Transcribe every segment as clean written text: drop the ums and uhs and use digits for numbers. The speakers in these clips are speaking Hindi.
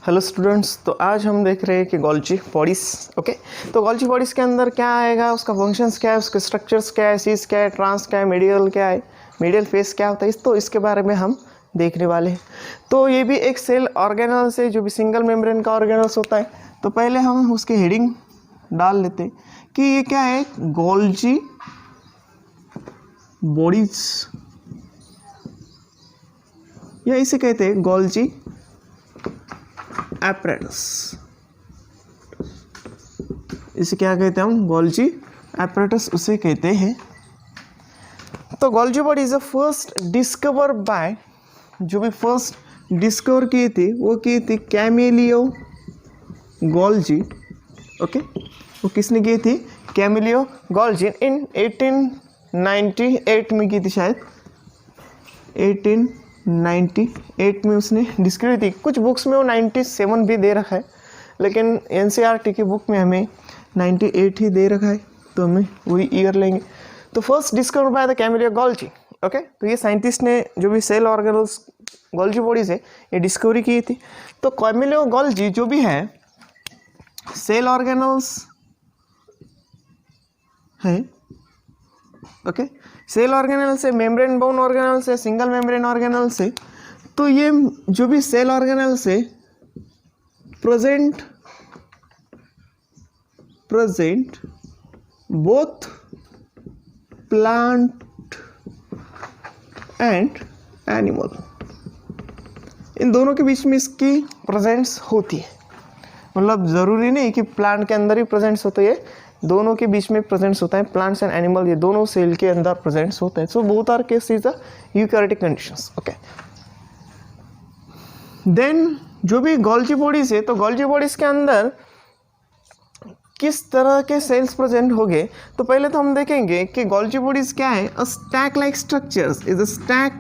हेलो स्टूडेंट्स, तो आज हम देख रहे हैं कि गोल्जी बॉडीज। ओके, तो गोल्जी बॉडीज के अंदर क्या आएगा, उसका फंक्शंस क्या है, उसके स्ट्रक्चर्स क्या है, सीस क्या है, ट्रांस क्या है, मीडियल क्या है, मीडियल फेस क्या होता है, तो इसके बारे में हम देखने वाले हैं। तो ये भी एक सेल ऑर्गेनल्स है जो भी सिंगल मेम्ब्रेन का ऑर्गेनल्स होता है। तो पहले हम उसके हेडिंग डाल लेते हैं कि ये क्या है, गोल्जी बॉडीज, या इसे कहते हैं गोल्जी एपरेटस। इसे क्या कहते हैं हम, गोल्जी एपरेटस उसे कहते हैं। तो Golgi body is the first discover by, जो भी फर्स्ट डिस्कवर किए थे वो किए थे कैमिलियो गोल्जी। ओके, वो किसने किए थे, कैमिलियो गोल्जी इन 1898 में की थी, शायद 1898 में उसने डिस्कवरी थी। कुछ बुक्स में वो 97 भी दे रखा है, लेकिन एनसीईआरटी की बुक में हमें 98 ही दे रखा है, तो हमें वही ईयर लेंगे। तो first discover by the Camillo Golgi. Okay, तो ये साइंटिस्ट ने जो भी सेल ऑर्गेनल्स गोल्जी बॉडीज है ये डिस्कवरी की थी। तो कैमिलियो गोल्जी जो भी है सेल ऑर्गेनल्स है। ओके, सेल ऑर्गेनल से, मेम्ब्रेन बाउंड ऑर्गेनल से, सिंगल मेम्ब्रेन ऑर्गेनल से। तो ये जो भी सेल ऑर्गेनल से present both plant and animal, इन दोनों के बीच में इसकी प्रेजेंस होती है। मतलब ज़रूरी नहीं कि प्लांट के अंदर ही प्रेजेंस होता है, दोनों के बीच में प्रेजेंस होता है। प्लांट्स एंड एनिमल ये दोनों सेल के अंदर प्रेजेंस होता है। So both are cases the eukaryotic conditions. Okay, then जो भी गोल्जी बॉडीज है, तो गोल्जी बॉडीज के अंदर किस तरह के सेल्स प्रेजेंट होंगे, तो पहले तो हम देखेंगे कि गोल्जी बॉडीज क्या है। A stack like structures is a stack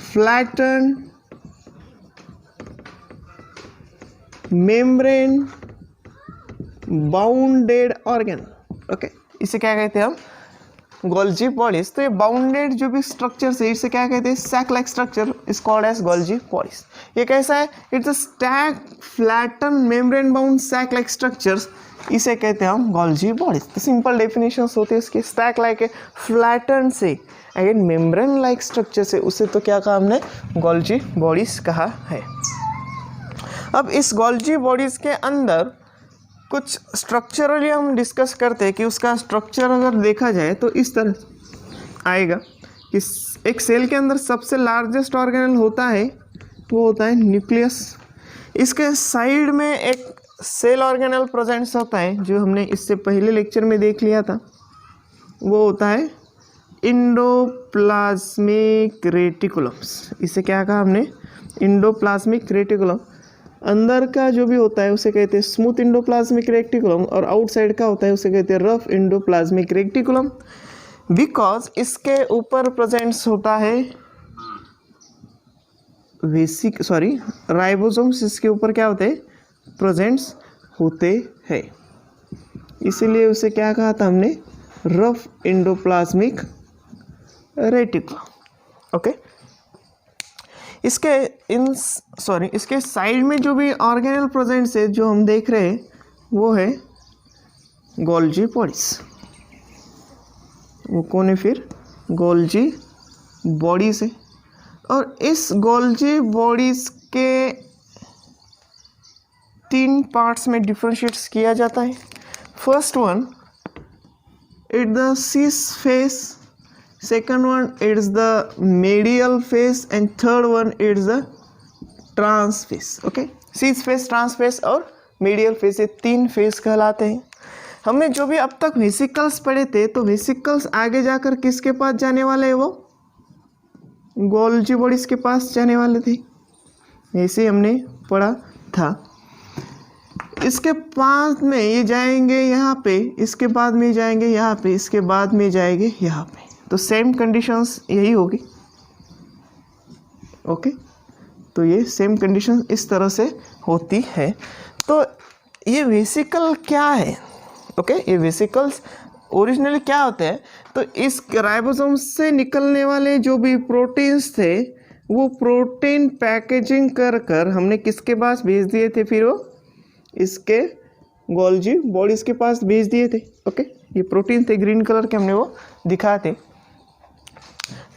flatten membrane bounded organ. Okay, इसे क्या कहते हैं हम, गोल्जी बॉडीज। तो ये बाउंडेड जो भी स्ट्रक्चर है इसे क्या कहते हैं, sac like structure is called as Golgi bodies. ये कैसा है, it's a stack flatten membrane bound sac like structures, इसे कहते हैं हम गोल्जी बॉडीज। तो सिंपल डेफिनेशंस होती है इसकी, स्टैक लाइक है, फ्लैटन से, अगेन मेम्ब्रेन लाइक स्ट्रक्चर से, उसे तो क्या कहा हमने, गोल्जी बॉडीज कहा है। अब इस गोल्जी बॉडीज के अंदर कुछ स्ट्रक्चरली हम डिस्कस करते हैं कि उसका स्ट्रक्चर अगर देखा जाए तो इस तरह आएगा कि एक सेल के अंदर सबसे लार्जेस्ट ऑर्गेनल होता है वो होता है न्यूक्लियस। इसके साइड में एक सेल ऑर्गेनल प्रेजेंट्स होता है जो हमने इससे पहले लेक्चर में देख लिया था, वो होता है इंडोप्लाज्मिक रेटिकुलम्स। इसे क्या कहा हमने, इंडोप्लाज्मिक रेटिकुलम। अंदर का जो भी होता है उसे कहते हैं स्मूथ इंडोप्लाज्मिक रेटिकुलम, और आउटसाइड का होता है उसे कहते हैं रफ इंडोप्लाज्मिक रेटिकुलम। बिकॉज इसके ऊपर प्रेजेंट्स होता है राइबोसोम्स, इसके ऊपर क्या होते हैं, प्रेजेंट्स होते हैं, इसीलिए उसे क्या कहा था हमने, रफ इंडोप्लाज्मिक रेटिकुलम। ओके, इसके साइड में जो भी ऑर्गेनल प्रेजेंट्स है जो हम देख रहे हैं वो है गोल्जी बॉडीज। वो कौन है फिर, गोल्जी बॉडीज है। और इस गोल्जी बॉडीज के 3 पार्ट्स में डिफरेंशिएट्स किया जाता है। First one it the cis face, second one it's the medial phase, and third one it's the trans phase. Okay, cis phase, trans phase और medial phase, ये 3 फेज कहलाते हैं। हमने जो भी अब तक वेसिकल्स पढ़े थे, तो वेसिकल्स आगे जाकर किसके पास जाने वाले हैं, वो गोल्जी बॉडीज के पास जाने वाले थे, ऐसे हमने पढ़ा था। इसके बाद में ये जाएंगे यहाँ पे, इसके बाद में जाएंगे यहाँ पे, इसके बाद में जाएंगे यहाँ पे। तो सेम कंडीशंस यही होगी। ओके, तो ये सेम कंडीशन इस तरह से होती है। तो ये वेसिकल क्या है, ओके, ये वेसिकल्स ओरिजिनली क्या होते हैं, तो इस राइबोसोम से निकलने वाले जो भी प्रोटीन्स थे वो प्रोटीन पैकेजिंग कर कर हमने किसके पास भेज दिए थे, फिर वो इसके गोल्जी बॉडीज के पास भेज दिए थे। ओके, ये प्रोटीन थे ग्रीन कलर के, हमने वो दिखाए थे।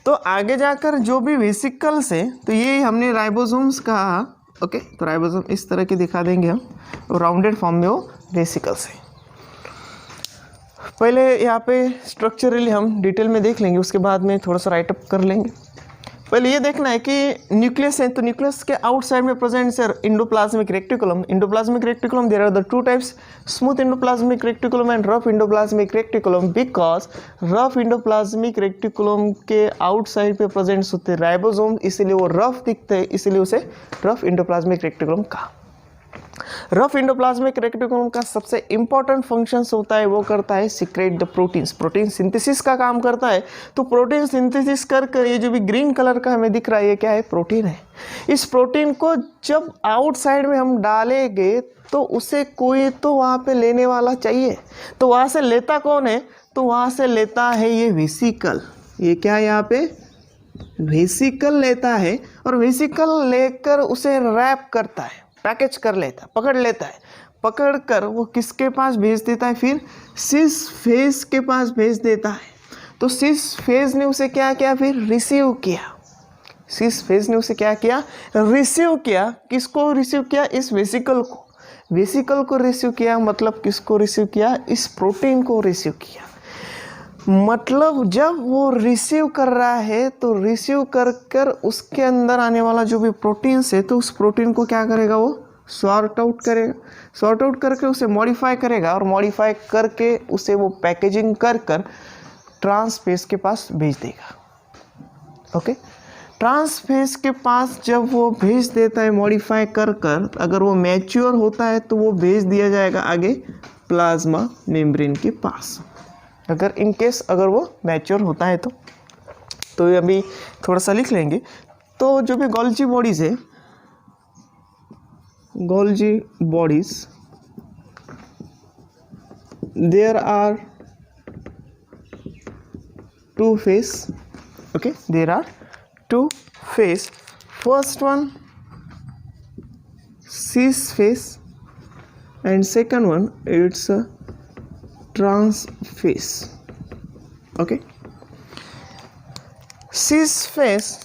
तो आगे जाकर जो भी वेसिकल्स है तो ये हमने राइबोसोम्स कहा। ओके, तो राइबोसोम इस तरह के दिखा देंगे हम, राउंडेड फॉर्म में वो वेसिकल्स है। पहले यहाँ पे स्ट्रक्चरली हम डिटेल में देख लेंगे, उसके बाद में थोड़ा सा राइटअप कर लेंगे। पहले ये देखना है कि न्यूक्लियस है, तो न्यूक्लियस के आउटसाइड में present sir endoplasmic reticulum. Endoplasmic reticulum, there are the two types, smooth endoplasmic reticulum and rough endoplasmic reticulum. Because rough endoplasmic reticulum के आउटसाइड पे प्रेजेंट होते हैं राइबोसोम, इसीलिए वो रफ दिखते हैं, इसीलिए उसे रफ इंडोप्लाज्मिक रेक्टिकुलम कहा। रफ इंडोप्लाज्मिक रेक्टिकुलम का सबसे इंपॉर्टेंट फंक्शंस होता है, वो करता है secrete the proteins, protein synthesis का काम करता है। तो प्रोटीन सिंथेसिस कर ये जो भी ग्रीन कलर का हमें दिख रहा है, ये क्या है, प्रोटीन है। इस प्रोटीन को जब आउटसाइड में हम डालेंगे तो उसे कोई तो वहाँ पे लेने वाला चाहिए। तो वहाँ से लेता कौन है, तो वहाँ से लेता है ये वेसिकल। ये क्या है, यहाँ पे वेसिकल लेता है, और वेसिकल लेकर उसे रैप करता है, पैकेज कर लेता है, पकड़ लेता है। पकड़ कर वो किसके पास भेज देता है, फिर सिस फेज के पास भेज देता है। तो सिस फेज ने उसे क्या किया, फिर रिसीव किया। सिस फेज ने उसे क्या किया, रिसीव किया। किसको रिसीव किया, इस वेसिकल को। वेसिकल को रिसीव किया, मतलब किसको रिसीव किया, इस प्रोटीन को रिसीव किया। मतलब जब वो रिसीव कर रहा है तो रिसीव कर कर उसके अंदर आने वाला जो भी प्रोटीन्स है, तो उस प्रोटीन को क्या करेगा, वो सॉर्ट आउट करेगा। सॉर्ट आउट करके उसे मॉडिफाई करेगा, और मॉडिफाई करके उसे वो पैकेजिंग कर कर ट्रांसफेज के पास भेज देगा। ओके, ट्रांसफेज के पास जब वो भेज देता है मॉडिफाई कर कर, अगर वो मैच्योर होता है तो वो भेज दिया जाएगा आगे प्लाज्मा मेम्ब्रेन के पास। अगर इन केस अगर वो मैच्योर होता है तो ये अभी थोड़ा सा लिख लेंगे। तो जो भी गोल्जी बॉडीज़ है, Golgi bodies, there are two face. Okay, there are two face. First one cis face and second one it's trans face. Okay, cis face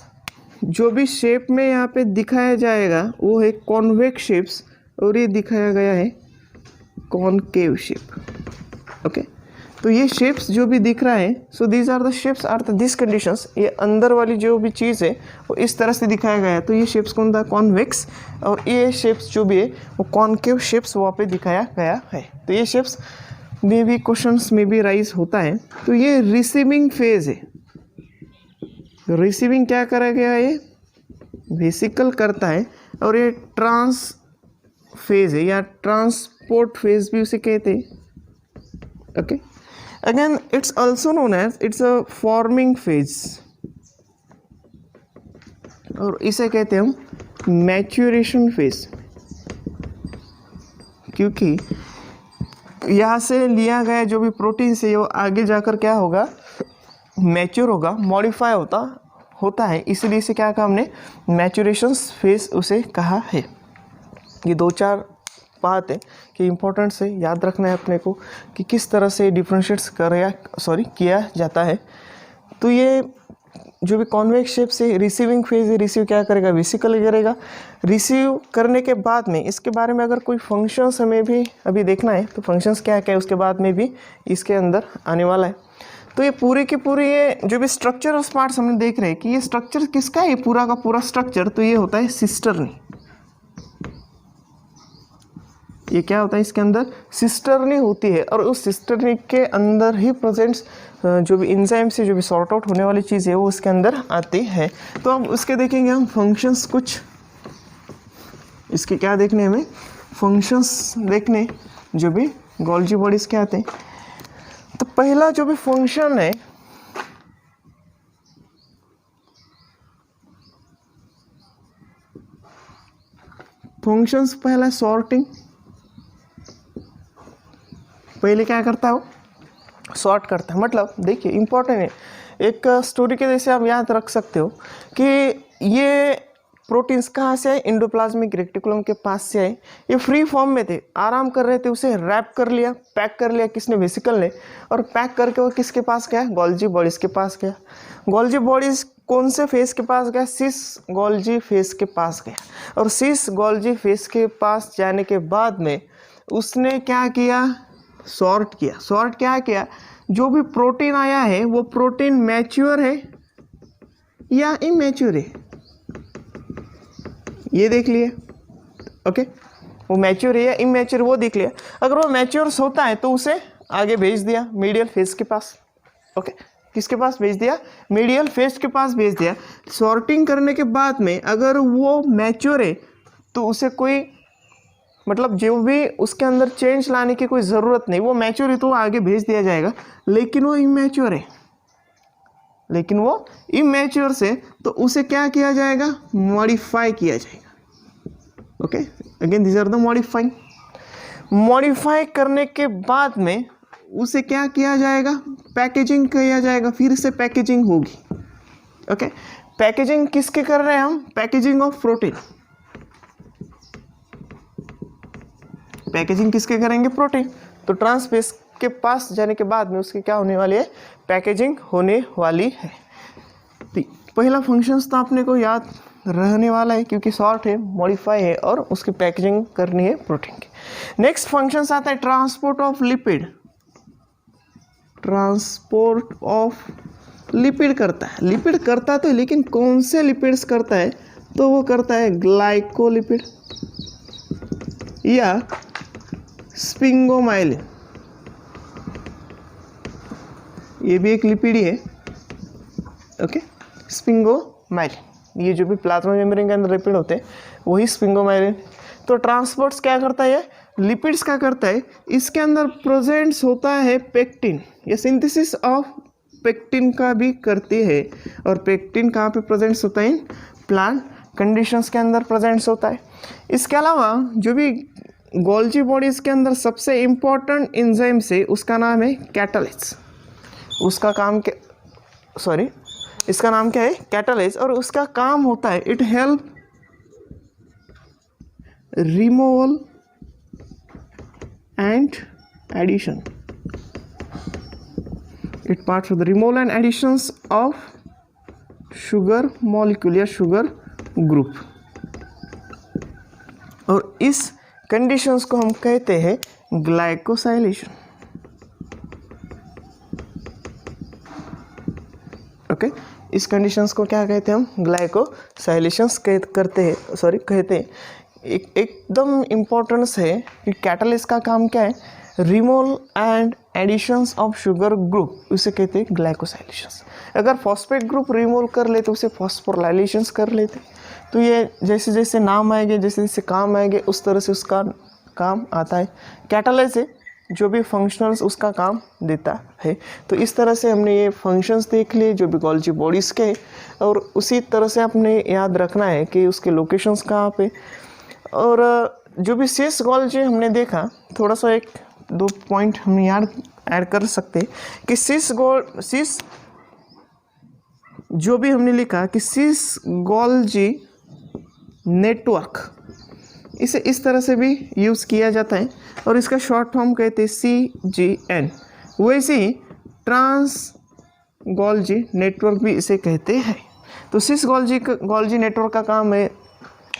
जो भी शेप में यहाँ पे दिखाया जाएगा वो है कॉन्वेक्स शेप्स, और ये दिखाया गया है कॉनकेव शेप। ओके, तो ये शेप्स जो भी दिख रहा है, so these are the shapes are the this conditions. ये अंदर वाली जो भी चीज़ है वो इस तरह से दिखाया गया है। तो ये शेप्स कौन था, कॉन्वेक्स, और ये शेप्स जो भी है वो कॉनकेव शेप्स वहाँ पे दिखाया गया है। तो ये शेप्स में भी क्वेश्चंस में भी राइज होता है। तो ये रिसीविंग फेज है। रिसीविंग क्या करा गया, ये वेसिकल करता है, और ये ट्रांस फेज है या ट्रांसपोर्ट फेज भी उसे कहते हैं। Okay, again it's also known as it's a forming phase, और इसे कहते हैं हम मैच्योरेशन फेज, क्योंकि यहाँ से लिया गया जो भी प्रोटीन से वो आगे जाकर क्या होगा, मैच्योर होगा, मॉडिफाई होता है, इसलिए इसे क्या कहा हमने, मैच्योरेशन फेज उसे कहा है। ये दो चार बात है कि इम्पोर्टेंट से याद रखना है अपने को कि किस तरह से डिफ्रेंशिएट्स किया जाता है। तो ये जो भी कॉन्वेक्स शेप से रिसीविंग फेज है, रिसीव क्या करेगा, वेसिकल करेगा। रिसीव करने के बाद में इसके बारे में अगर कोई फंक्शंस हमें भी अभी देखना है, तो फंक्शंस क्या क्या है उसके बाद में भी इसके अंदर आने वाला है। तो ये पूरी की पूरी ये जो भी स्ट्रक्चरल पार्ट्स हमने देख रहे हैं कि ये स्ट्रक्चर किसका है, ये पूरा का पूरा स्ट्रक्चर, तो ये होता है सिस्टर्नी। ये क्या होता है, इसके अंदर सिस्टर्नी होती है, और उस सिस्टर्नी के अंदर ही प्रेजेंट्स जो भी एंजाइम से जो भी सॉर्ट आउट होने वाली चीज़ है वो उसके अंदर आती है। तो अब उसके देखेंगे हम फंक्शंस, कुछ इसके क्या देखने हमें, फंक्शंस देखने जो भी गोल्जी बॉडीज के आते हैं। तो पहला जो भी फंक्शन है, फंक्शंस पहला सॉर्टिंग, पहले क्या करता है वो सॉर्ट करता है। मतलब देखिए इंपॉर्टेंट है, एक स्टोरी के जैसे आप याद रख सकते हो कि ये प्रोटीन्स कहाँ से आए, एंडोप्लाज्मिक रेटिकुलम के पास से आए। ये फ्री फॉर्म में थे, आराम कर रहे थे, उसे रैप कर लिया, पैक कर लिया किसने, वेसिकल ने, और पैक करके वो किसके पास गया, गोल्जी बॉडीज के पास गया। गोल्जी बॉडीज कौन से फेस के पास गया, सिस गोल्जी फेस के पास गया। और सिस गोल्जी फेस के पास जाने के बाद में उसने क्या किया, सॉर्ट किया। सॉर्ट क्या किया, जो भी प्रोटीन आया है वो प्रोटीन मैच्योर है या इमैच्योर है, ये देख लिए। ओके, वो मैच्योर है या इमैच्योर वो देख लिया। अगर वो मैच्योर होता है तो उसे आगे भेज दिया मीडियल फेस के पास। ओके, किसके पास भेज दिया, मीडियल फेस के पास भेज दिया। सॉर्टिंग करने के बाद में अगर वो मैच्योर है तो उसे कोई मतलब जो भी उसके अंदर चेंज लाने की कोई ज़रूरत नहीं, वो मैच्योर है तो वो आगे भेज दिया जाएगा। लेकिन वो इमैच्योर है, लेकिन वो इमैच्योर से तो उसे क्या किया जाएगा, मॉडिफाई किया जाएगा। Okay, again this are the modifying. Modify करने के बाद में उसे क्या किया जाएगा, पैकेजिंग किया जाएगा, फिर से पैकेजिंग होगी। ओके, पैकेजिंग किसके कर रहे हैं हम, पैकेजिंग ऑफ प्रोटीन। पैकेजिंग किसके करेंगे, प्रोटीन। तो ट्रांसफेस के पास जाने के बाद में उसकी क्या होने वाली है, पैकेजिंग होने वाली है। तो पहला फंक्शंस तो आपने को याद रहने वाला है क्योंकि सॉर्ट है, मॉडिफाई है और उसकी पैकेजिंग करनी है प्रोटीन की। नेक्स्ट फंक्शंस आता है transport of lipid. Transport of lipid करता है, लिपिड करता तो, लेकिन कौन से लिपिड्स करता है, तो वो करता है ग्लाइकोलिपिड या स्पिंगोमाइलिन, ये भी एक लिपिड ही है। ओके, स्पिंगोमाइलिन, ये जो भी प्लाज्मा मेम्ब्रेन के अंदर लिपिड होते हैं वही स्पिंगोमाइलिन। तो ट्रांसपोर्ट्स क्या करता है, लिपिड्स क्या करता है, इसके अंदर प्रेजेंट्स होता है पेक्टिन, ये सिंथेसिस ऑफ पेक्टिन का भी करती है। और पेक्टिन कहाँ पे प्रेजेंट्स होता है, प्लांट कंडीशंस के अंदर प्रेजेंट्स होता है। इसके अलावा जो भी गोल्जी बॉडीज के अंदर सबसे इम्पोर्टेंट एंजाइम से उसका नाम है कैटालेज। उसका काम क्या, सॉरी, इसका नाम क्या है, कैटालेज। और उसका काम होता है, it help removal and addition, it parts of the removal and additions of sugar molecule या शुगर ग्रुप। और इस कंडीशंस को हम कहते हैं ग्लाइकोसाइलेशन। ओके, इस कंडीशंस को क्या कहते हैं हम, ग्लाइकोसाइलेशंस कहते हैं। एकदम इम्पोर्टेंस है कि कैटालिस्ट का काम क्या है, removal and additions of sugar group, उसे कहते हैं ग्लाइकोसाइलेशंस। अगर फॉस्फेट ग्रुप रिमूव कर ले तो उसे फॉस्फोराइलेशंस कर लेते। तो ये जैसे जैसे नाम आएंगे, जैसे जैसे काम आएंगे, उस तरह से उसका काम आता है। कैटालाइज है जो भी फंक्शनल्स उसका काम देता है। तो इस तरह से हमने ये फंक्शंस देख लिए जो भी गोल्जी बॉडीज़ के, और उसी तरह से आपने याद रखना है कि उसके लोकेशंस कहाँ पे। और जो भी सिस गोल्जी हमने देखा, थोड़ा सा एक दो पॉइंट हम याद ऐड कर सकते हैं कि सिस जो भी हमने लिखा कि सिस गोल्जी नेटवर्क, इसे इस तरह से भी यूज़ किया जाता है और इसका शॉर्ट फॉर्म कहते हैं CGN। वैसे ही ट्रांस गोल्जी नेटवर्क भी इसे कहते हैं। तो सिस गोल्जी नेटवर्क का काम है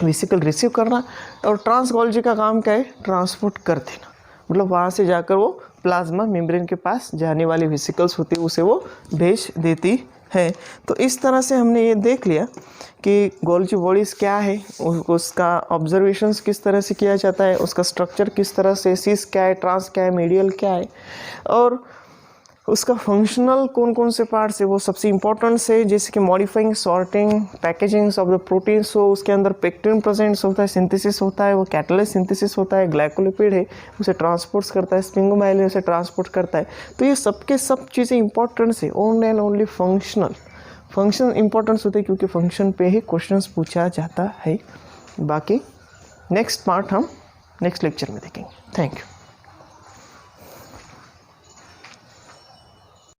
वेसिकल रिसीव करना, और ट्रांस गोल्जी का काम क्या है, ट्रांसपोर्ट कर देना। मतलब वहाँ से जाकर वो प्लाज्मा मेम्ब्रेन के पास जाने वाली वेसिकल्स होती है उसे वो भेज देती है। तो इस तरह से हमने ये देख लिया कि गोल्जी बॉडीज़ क्या है, उसका ऑब्जर्वेशंस किस तरह से किया जाता है, उसका स्ट्रक्चर किस तरह से, सिस क्या है, ट्रांस क्या है, मीडियल क्या है, और उसका फंक्शनल कौन कौन से पार्ट्स है वो सबसे इम्पोर्टेंट है, जैसे कि modifying, sorting, packaging of the proteins हो, उसके अंदर पेक्टिन प्रेजेंट्स होता है, सिंथेसिस होता है, वो कैटालाइज सिंथेसिस होता है, ग्लाइकोलिपिड है उसे ट्रांसपोर्ट्स करता है, स्पिंगोमाइलिन उसे ट्रांसपोर्ट करता है। तो ये सबके सब चीज़ें इंपॉर्टेंट्स है, only and only function importance होते हैं क्योंकि फंक्शन पे ही क्वेश्चंस पूछा जाता है। बाकी नेक्स्ट पार्ट हम नेक्स्ट लेक्चर में देखेंगे। Thank you.